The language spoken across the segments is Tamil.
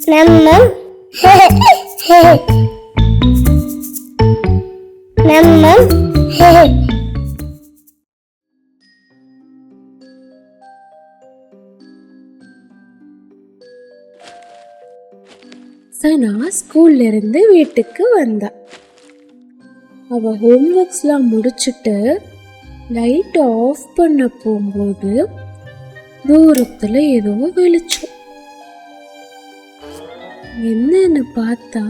நம்ம நம்ம சனா ஸ்கூல்ல இருந்து வீட்டுக்கு வந்தா. அவ ஹோம்ஒர்க்ஸ்லாம் முடிச்சுட்டு லைட் ஆஃப் பண்ண போகும்போது தூரத்துல ஏதோ வெளிச்சம். என்னன்னு பார்த்தா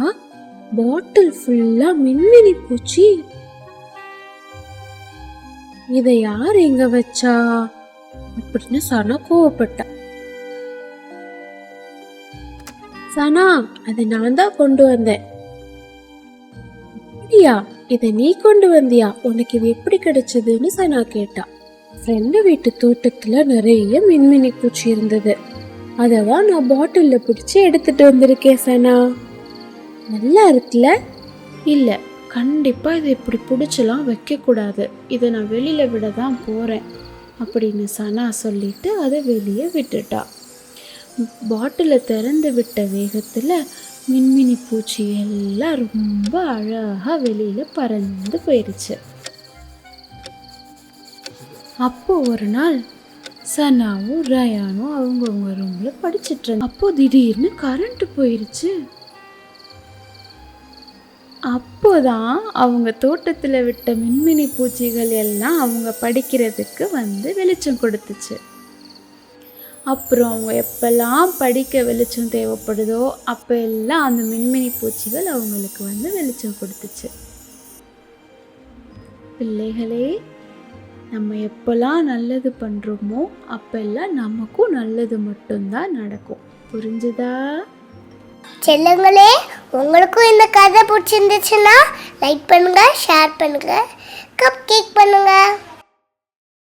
பாட்டில் ஃபுல்லா மின்மினி பூச்சி. இதை யார் எங்க வச்சா அப்படின்னு சனா கோவப்பட்டா. சனா, அதை நான் தான் கொண்டு வந்தேன். அப்படியா, இதை நீ கொண்டு வந்தியா? உனக்கு இது எப்படி கிடைச்சதுன்னு சனா கேட்டா. ஃப்ரெண்டு வீட்டு தோட்டத்துல நிறைய மின்மினி பூச்சி இருந்தது. அததான் நான் பாட்டில்ல பிடிச்சி எடுத்துட்டு வந்திருக்கேன் சனா. நல்லா இருக்குல்ல? இல்ல, கண்டிப்பா இதை இப்படி பிடிச்சலாம் வைக்க கூடாது. இதை நான் வெளியில விட தான் போறேன் அப்படின்னு சனா சொல்லிட்டு அதை வெளியே விட்டுட்டா. பாட்டிலை திறந்து விட்ட வேகத்தில் மின்மினி பூச்சி எல்லாம் ரொம்ப அழகாக வெளியில் பறந்து போயிடுச்சு. அப்போ ஒரு நாள் சனாவும் ரயானும் அவங்கவுங்க ரூமில் படிச்சுட்டு இருந்தாங்க. அப்போ திடீர்னு கரண்ட் போயிடுச்சு. அப்போதான் அவங்க தோட்டத்தில் விட்ட மின்மினி பூச்சிகள் எல்லாம் அவங்க படிக்கிறதுக்கு வந்து வெளிச்சம் கொடுத்துச்சு. அப்புறம் அவங்க எப்பெல்லாம் படிக்க வெளிச்சம் தேவைப்படுதோ அப்போ எல்லாம் அந்த மின்மினி பூச்சிகள் அவங்களுக்கு வந்து வெளிச்சம் கொடுத்துச்சு. பிள்ளைகளே, நம்ம எப்பெல்லாம் நல்லது பண்ணுறோமோ அப்பெல்லாம் நமக்கும் நல்லது மட்டும்தான் நடக்கும். புரிஞ்சுதா? செல்லுங்களே, உங்களுக்கும் இந்த கதை பிடிச்சிருந்துச்சுன்னா லைக் பண்ணுங்க, ஷேர் பண்ணுங்க, கப் கேக் பண்ணுங்க.